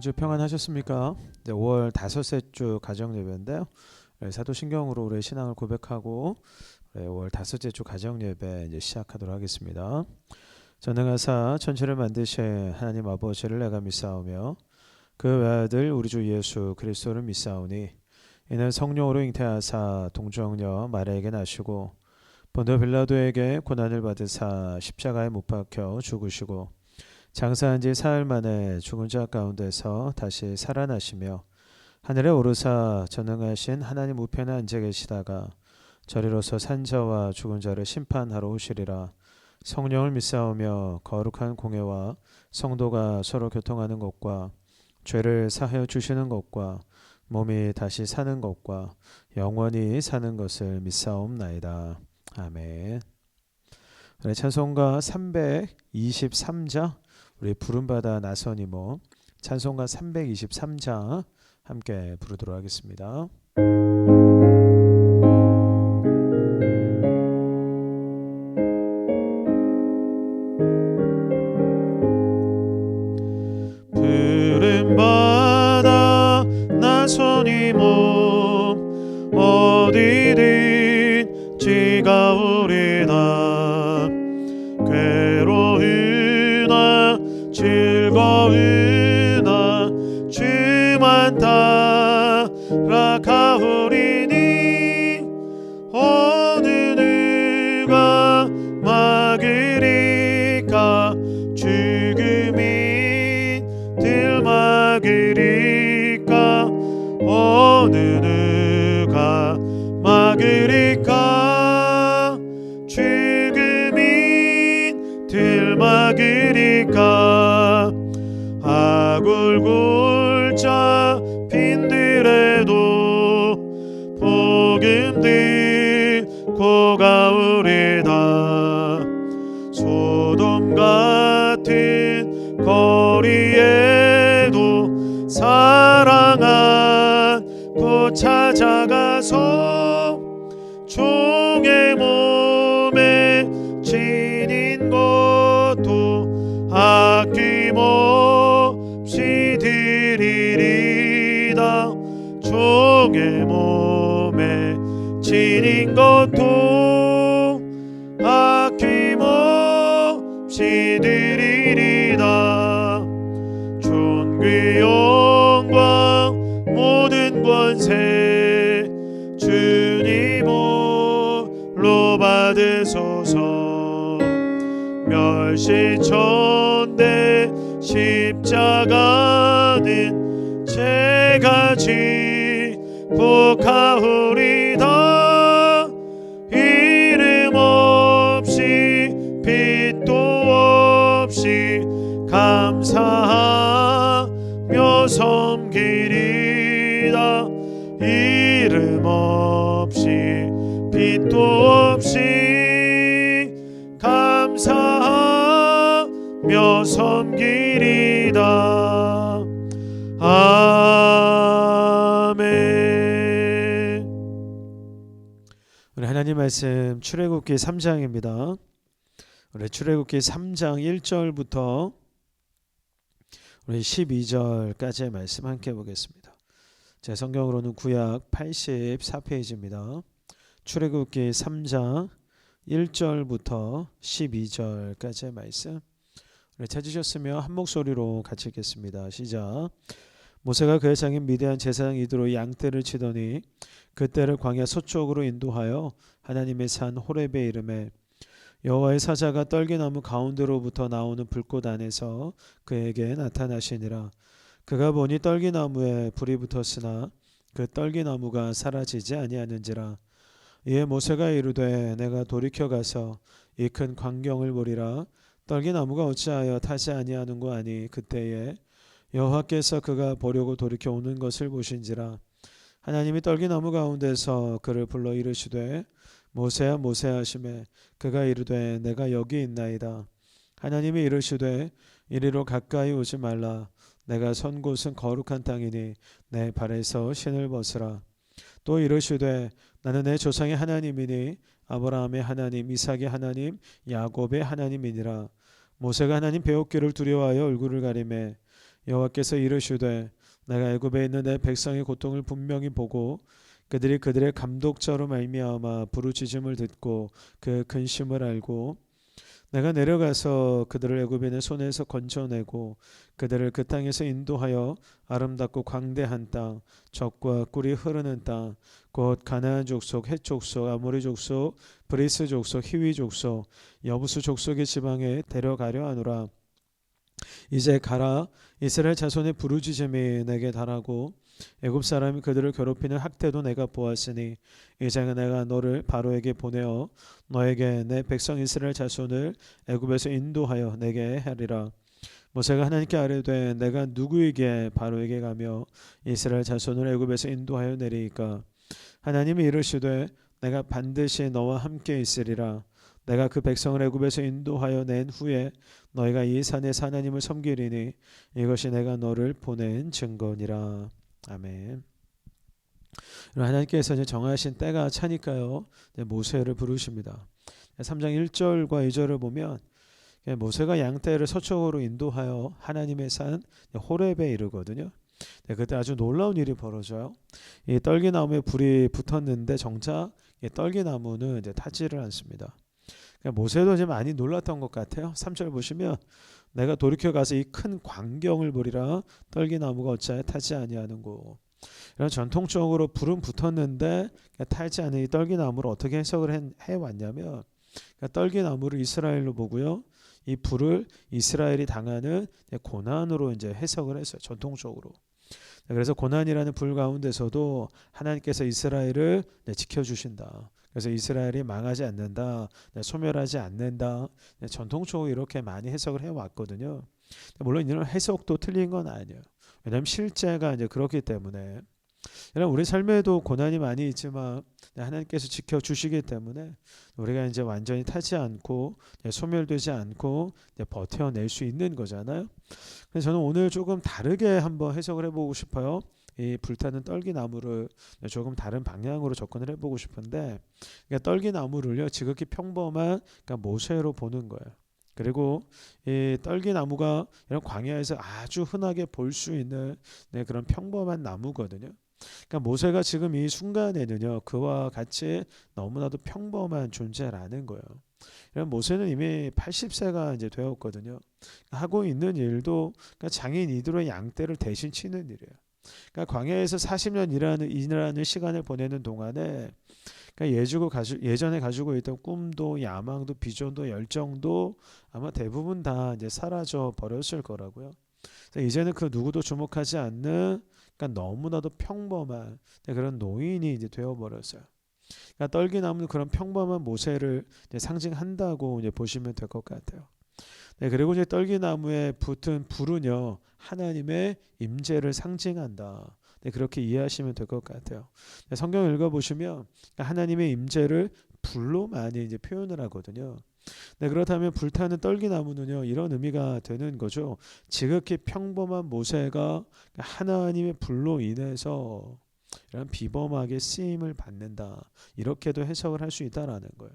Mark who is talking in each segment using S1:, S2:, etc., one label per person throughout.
S1: 주 평안하셨습니까? 5월 다섯째 주 가정 예배인데요. 사도신경으로 우리의 신앙을 고백하고 5월 다섯째 주 가정 예배 이제 시작하도록 하겠습니다. 전능하사 천지를 만드신 하나님 아버지를 내가 믿사오며 그 외아들 우리 주 예수 그리스도를 믿사오니 이는 성령으로 잉태하사 동정녀 마리아에게 나시고 본도 빌라도에게 고난을 받으사 십자가에 못 박혀 죽으시고 장사한 지 사흘 만에 죽은 자 가운데서 다시 살아나시며 하늘에 오르사 전능하신 하나님 우편에 앉아 계시다가 저리로서 산자와 죽은 자를 심판하러 오시리라. 성령을 믿사오며 거룩한 공회와 성도가 서로 교통하는 것과 죄를 사하여 주시는 것과 몸이 다시 사는 것과 영원히 사는 것을 믿사옵나이다. 아멘. 찬송가 323장 우리 부름받아 나선이모 찬송가 323장 함께 부르도록 하겠습니다. 부름받아 나선이모 어디든 지가오리다 괴로우나 즐거우나 주만 따라가오리니 어느 누가 막으리까 죽음이 들막으리까 어느 누가 막으리까 죽음이 들막으리까 아굴굴 잡힌들에도 복음 듣고 가오리다 소돔 같은 거리에도 사랑하고 찾아가서 종의 몸에 지닌 것도 아낌없이 드리리다 종의 몸에 지닌 것도 아낌없이 드리리다 존귀 영광 모든 권세 주님으로 받으소서 멸시천대 십자가는 제가 지고 가오리다 이름 없이 빛도 없이 감사하며 섬기리다 이름 없이 빛도 없이 감사하며 섬기리다. 아멘. 우리 하나님 말씀 출애굽기 3장입니다. 우리 출애굽기 3장 1절부터 우리 12절까지의 말씀 함께 보겠습니다. 제 성경으로는 구약 84페이지입니다. 출애굽기 3장 1절부터 12절까지의 말씀 우리 찾으셨으면 한 목소리로 같이 읽겠습니다. 시작. 모세가 그의 장인 미디안 제사장 이드로 양떼를 치더니 그 떼를 광야 서쪽으로 인도하여 하나님의 산 호렙에 이르매 여호와의 사자가 떨기나무 가운데로부터 나오는 불꽃 안에서 그에게 나타나시니라. 그가 보니 떨기나무에 불이 붙었으나 그 떨기나무가 사라지지 아니하는지라. 이에 모세가 이르되 내가 돌이켜 가서 이 큰 광경을 보리라. 떨기나무가 어찌하여 타지 아니하는고 하니 그때에 여호와께서 그가 보려고 돌이켜 오는 것을 보신지라. 하나님이 떨기나무 가운데서 그를 불러 이르시되 모세야 모세야 하시매 그가 이르되 내가 여기 있나이다. 하나님이 이르시되 이리로 가까이 오지 말라. 내가 선 곳은 거룩한 땅이니 내 발에서 신을 벗으라. 또 이르시되 나는 내 조상의 하나님이니 아브라함의 하나님, 이삭의 하나님, 야곱의 하나님이니라. 모세가 하나님 배웠기를 두려워하여 얼굴을 가리매 여호와께서 이르시되 내가 애굽에 있는 내 백성의 고통을 분명히 보고 그들이 그들의 감독자로 말미암아 부르짖음을 듣고 그 근심을 알고 내가 내려가서 그들을 애굽인의 손에서 건져내고 그들을 그 땅에서 인도하여 아름답고 광대한 땅, 젖과 꿀이 흐르는 땅, 곧 가나안 족속, 헷 족속, 아모리 족속, 브리스 족속, 히위 족속, 여부수 족속의 지방에 데려가려 하노라. 이제 가라. 이스라엘 자손의 부르짖음이 내게 달하고 애굽 사람이 그들을 괴롭히는 학대도 내가 보았으니 이제 내가 너를 바로에게 보내어 너에게 내 백성 이스라엘 자손을 애굽에서 인도하여 내게 하리라. 모세가 하나님께 아뢰되 내가 누구에게 바로에게 가며 이스라엘 자손을 애굽에서 인도하여 내리이까. 하나님이 이르시되 내가 반드시 너와 함께 있으리라. 내가 그 백성을 애굽에서 인도하여 낸 후에 너희가 이 산에서 하나님을 섬기리니 이것이 내가 너를 보낸 증거니라. 아멘. 하나님께서 이제 정하신 때가 차니까요, 모세를 부르십니다. 3장 1절과 2절을 보면 모세가 양떼를 서쪽으로 인도하여 하나님의 산 호렙에 이르거든요. 그때 아주 놀라운 일이 벌어져요. 이 떨기나무에 불이 붙었는데 정작 이 떨기나무는 이제 타지를 않습니다. 모세도 이제 많이 놀랐던 것 같아요. 3절 보시면 내가 돌이켜 가서 이 큰 광경을 보리라. 떨기나무가 어찌하여 타지 아니하는고. 이런 전통적으로 불은 붙었는데 타지 않은 이 떨기나무를 어떻게 해석을 해왔냐면 떨기나무를 이스라엘로 보고요. 이 불을 이스라엘이 당하는 고난으로 이제 해석을 했어요. 전통적으로. 그래서 고난이라는 불 가운데서도 하나님께서 이스라엘을 지켜주신다. 그래서 이스라엘이 망하지 않는다, 소멸하지 않는다. 전통적으로 이렇게 많이 해석을 해왔거든요. 물론 이런 해석도 틀린 건 아니에요. 왜냐하면 실제가 이제 그렇기 때문에. 우리 삶에도 고난이 많이 있지만 하나님께서 지켜주시기 때문에 우리가 이제 완전히 타지 않고 소멸되지 않고 버텨낼 수 있는 거잖아요. 그래서 저는 오늘 조금 다르게 한번 해석을 해보고 싶어요. 이 불타는 떨기나무를 조금 다른 방향으로 접근을 해보고 싶은데, 그러니까 떨기나무를요 지극히 평범한 모세로 보는 거예요. 그리고 이 떨기나무가 이런 광야에서 아주 흔하게 볼 수 있는 그런 평범한 나무거든요. 그러니까 모세가 지금 이 순간에는요 그와 같이 너무나도 평범한 존재라는 거예요. 모세는 이미 80세가 이제 되었거든요. 하고 있는 일도 장인 이드로의 양떼를 대신 치는 일이에요. 그러니까 광야에서 40년 일하는 시간을 보내는 동안에 예전에 가지고 있던 꿈도 야망도 비전도 열정도 아마 대부분 다 이제 사라져 버렸을 거라고요. 이제는 그 누구도 주목하지 않는 너무나도 평범한 그런 노인이 이제 되어버렸어요. 떨기나무는 그런 평범한 모세를 이제 상징한다고 이제 보시면 될 것 같아요. 그리고 이제 떨기나무에 붙은 불은요 하나님의 임재를 상징한다. 그렇게 이해하시면 될 것 같아요. 성경 읽어보시면 하나님의 임재를 불로 많이 이제 표현을 하거든요. 그렇다면 불타는 떨기나무는요 이런 의미가 되는 거죠. 지극히 평범한 모세가 하나님의 불로 인해서 이런 비범하게 쓰임을 받는다. 이렇게도 해석을 할 수 있다라는 거예요.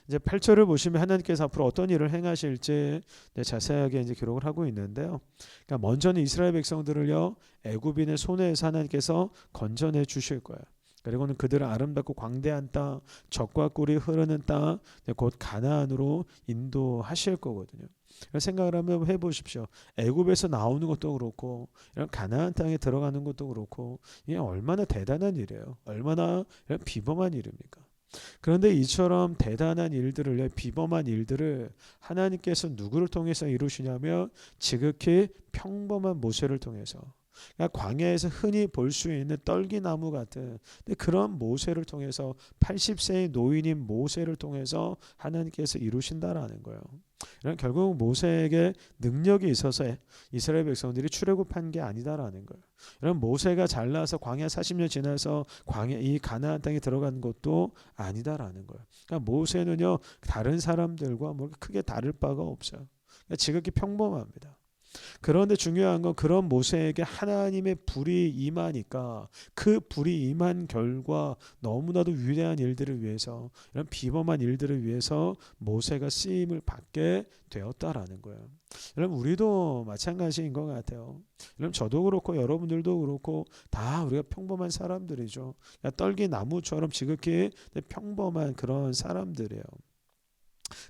S1: 이제 8절을 보시면 하나님께서 앞으로 어떤 일을 행하실지 자세하게 이제 기록을 하고 있는데요. 그러니까 먼저는 이스라엘 백성들을요 애굽인의 손에서 하나님께서 건져내 주실 거예요. 그리고는 그들을 아름답고 광대한 땅, 젖과 꿀이 흐르는 땅, 곧 가나안으로 인도하실 거거든요. 생각을 한번 해보십시오. 애굽에서 나오는 것도 그렇고 이런 가나안 땅에 들어가는 것도 그렇고 이게 얼마나 대단한 일이에요. 얼마나 이런 비범한 일입니까? 그런데 이처럼 대단한 일들을 비범한 일들을 하나님께서 누구를 통해서 이루시냐면 지극히 평범한 모세를 통해서 그러니까 광야에서 흔히 볼 수 있는 떨기나무 같은 그런 모세를 통해서 80세의 노인인 모세를 통해서 하나님께서 이루신다라는 거예요. 결국 모세에게 능력이 있어서 이스라엘 백성들이 출애굽한 게 아니다라는 거예요. 이런 모세가 잘나서 광야 40년 지나서 광야 이 가나안 땅에 들어간 것도 아니다라는 거예요. 그러니까 모세는요 다른 사람들과 뭐 크게 다를 바가 없어요. 그러니까 지극히 평범합니다. 그런데 중요한 건 그런 모세에게 하나님의 불이 임하니까 그 불이 임한 결과 너무나도 위대한 일들을 위해서, 이런 비범한 일들을 위해서 모세가 쓰임을 받게 되었다라는 거예요. 여러분 우리도 마찬가지인 것 같아요. 여러분 저도 그렇고 여러분들도 그렇고 다 우리가 평범한 사람들이죠. 떨기 나무처럼 지극히 평범한 그런 사람들이에요.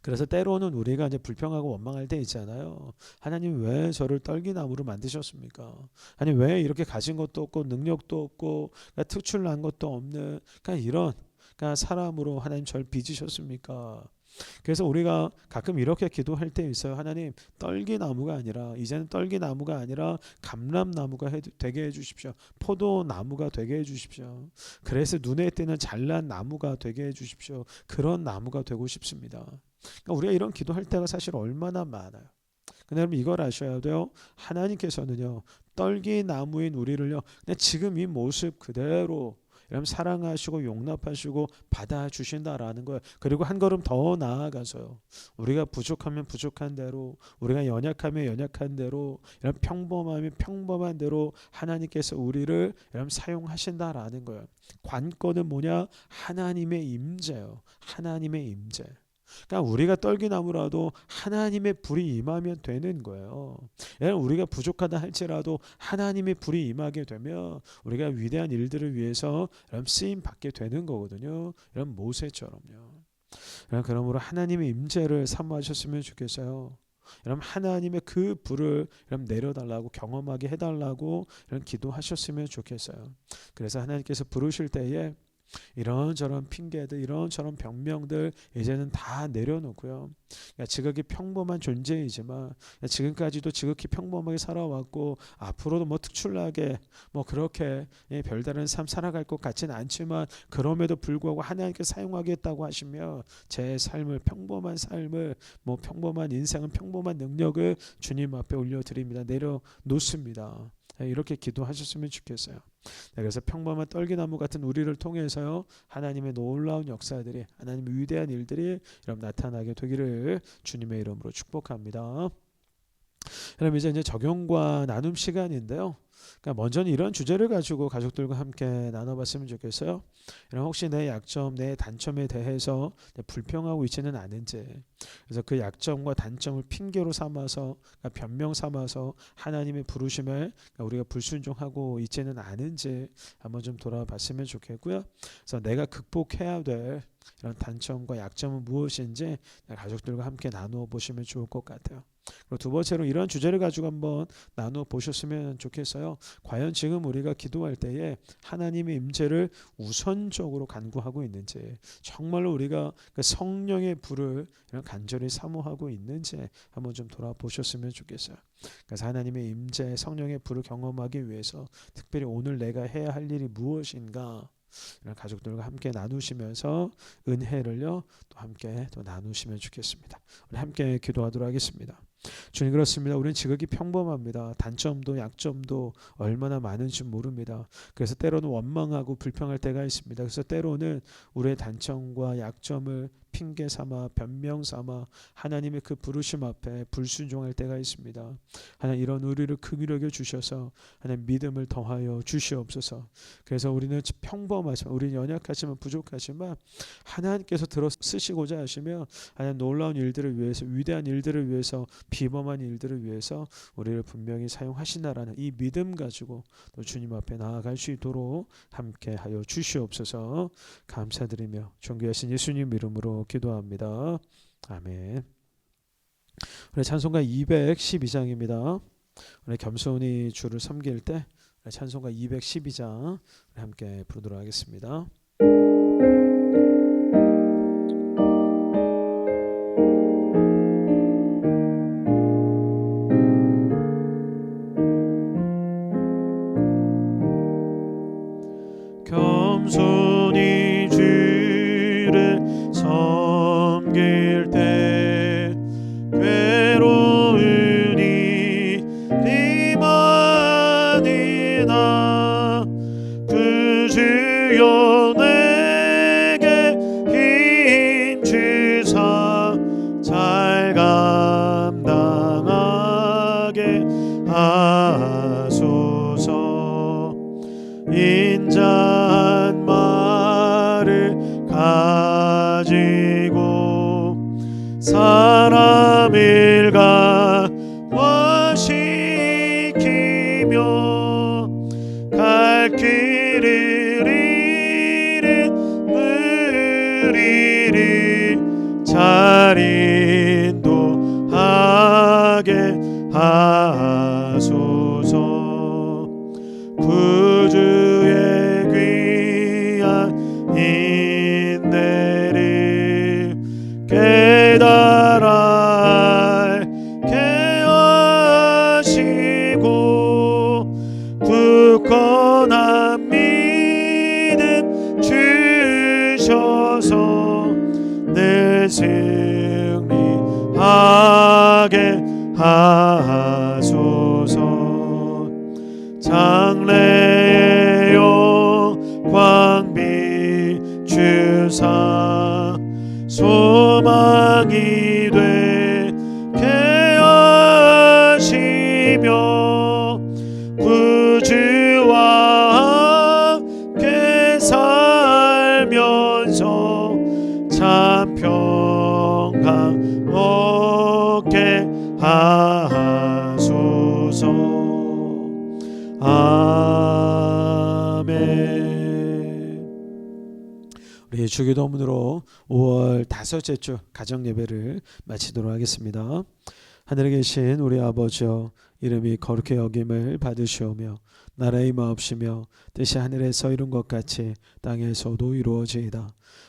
S1: 그래서 때로는 우리가 이제 불평하고 원망할 때 있잖아요. 하나님 왜 저를 떨기나무로 만드셨습니까? 아니 왜 이렇게 가진 것도 없고 능력도 없고 특출난 것도 없는 이런 사람으로 하나님 저를 빚으셨습니까? 그래서 우리가 가끔 이렇게 기도할 때 있어요. 하나님 떨기나무가 아니라 이제는 떨기나무가 아니라 감람나무가 되게 해주십시오. 포도나무가 되게 해주십시오. 그래서 눈에 띄는 잘난 나무가 되게 해주십시오. 그런 나무가 되고 싶습니다. 그러니까 우리가 이런 기도할 때가 사실 얼마나 많아요. 근데 여러분 이걸 아셔야 돼요. 하나님께서는요 떨기나무인 우리를요 그냥 지금 이 모습 그대로 여러분 사랑하시고 용납하시고 받아주신다라는 거예요. 그리고 한 걸음 더 나아가서요. 우리가 부족하면 부족한 대로, 우리가 연약하면 연약한 대로, 이런 평범하면 평범한 대로 하나님께서 우리를 여러분 사용하신다라는 거예요. 관건은 뭐냐? 하나님의 임재요. 하나님의 임재. 그러니까 우리가 떨기나무라도 하나님의 불이 임하면 되는 거예요. 우리가 부족하다 할지라도 하나님의 불이 임하게 되면 우리가 위대한 일들을 위해서 쓰임 받게 되는 거거든요. 이런 모세처럼요. 그러므로 하나님의 임재를 사모하셨으면 좋겠어요. 여러분 하나님의 그 불을 여러분 내려달라고 경험하게 해달라고 이런 기도하셨으면 좋겠어요. 그래서 하나님께서 부르실 때에 이런저런 핑계들 이런저런 변명들 이제는 다 내려놓고요. 지극히 평범한 존재이지만 지금까지도 지극히 평범하게 살아왔고 앞으로도 뭐 특출나게 뭐 그렇게 별다른 삶 살아갈 것 같지는 않지만 그럼에도 불구하고 하나님께 사용하겠다고 하시며 제 삶을 평범한 삶을 뭐 평범한 인생은 평범한 능력을 주님 앞에 올려드립니다. 내려놓습니다. 이렇게 기도하셨으면 좋겠어요. 그래서 평범한 떨기나무 같은 우리를 통해서요 하나님의 놀라운 역사들이 하나님의 위대한 일들이 여러분 나타나게 되기를 주님의 이름으로 축복합니다. 그럼 이제 적용과 나눔 시간인데요. 그러니까 먼저는 이런 주제를 가지고 가족들과 함께 나눠봤으면 좋겠어요. 혹시 내 약점, 내 단점에 대해서 불평하고 있지는 않은지, 그래서 그 약점과 단점을 핑계로 삼아서 변명 삼아서 하나님의 부르심에 우리가 불순종하고 있지는 않은지 한번 좀 돌아봤으면 좋겠고요. 그래서 내가 극복해야 될 이런 단점과 약점은 무엇인지 가족들과 함께 나누어 보시면 좋을 것 같아요. 그리고 두 번째로 이런 주제를 가지고 한번 나누어 보셨으면 좋겠어요. 과연 지금 우리가 기도할 때에 하나님의 임재를 우선적으로 간구하고 있는지, 정말로 우리가 그 성령의 불을 간절히 사모하고 있는지 한번 좀 돌아보셨으면 좋겠어요. 그래서 하나님의 임재, 성령의 불을 경험하기 위해서 특별히 오늘 내가 해야 할 일이 무엇인가, 가족들과 함께 나누시면서 은혜를요 또 함께 또 나누시면 좋겠습니다. 우리 함께 기도하도록 하겠습니다. 주님 그렇습니다. 우리는 지극히 평범합니다. 단점도 약점도 얼마나 많은지 모릅니다. 그래서 때로는 원망하고 불평할 때가 있습니다. 그래서 때로는 우리의 단점과 약점을 핑계 삼아 변명 삼아 하나님의 그 부르심 앞에 불순종할 때가 있습니다. 하나님 이런 우리를 긍휼하게 주셔서 하나님 믿음을 더하여 주시옵소서. 그래서 우리는 평범하지만 우리는 연약하지만 부족하지만 하나님께서 들어 쓰시고자 하시며 하나님 놀라운 일들을 위해서 위대한 일들을 위해서 비범한 일들을 위해서 우리를 분명히 사용하신다라는 이 믿음 가지고 또 주님 앞에 나아갈 수 있도록 함께하여 주시옵소서. 감사드리며 존귀하신 예수님 이름으로 기도합니다. 아멘. 우리 찬송가 212장입니다. 우리 겸손히 주를 섬길 때 찬송가 212장 함께 부르도록 하겠습니다. 겸손히 주를 섬길 때 괴로운 일이 많이나 그 주여 가지고 사람 일가화시키며 갈 길을 잃은 무리를 잘 인도하게 하소서. 구주의 귀한 인내를 깨달아 알게 하시고 굳건한 믿음 주셔서 늘 승리하게 하소서. 장래의 영광 비추사 소망이 되게 하시며 구주와 함께 살면서 참 평강 얻게 하소서. 아멘. 우리 주기도문으로 5월 다섯째 주 가정예배를 마치도록 하겠습니다. 하늘에 계신 우리 아버지여, 이름이 거룩히 여김을 받으시오며 나라의 마옵시며 뜻이 하늘에서 이룬 것 같이 땅에서도 이루어지이다.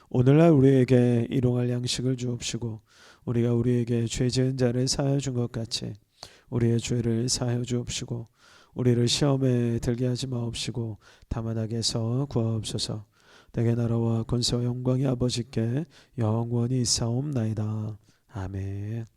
S1: 오늘날 우리에게 일용할 양식을 주옵시고 우리가 우리에게 죄 지은 자를 사하여 준 것 같이 우리의 죄를 사하여 주옵시고 우리를 시험에 들게 하지 마옵시고 다만 악에서 구하옵소서. 내게 나라와 권세와 영광이 아버지께 영원히 있사옵나이다. 아멘.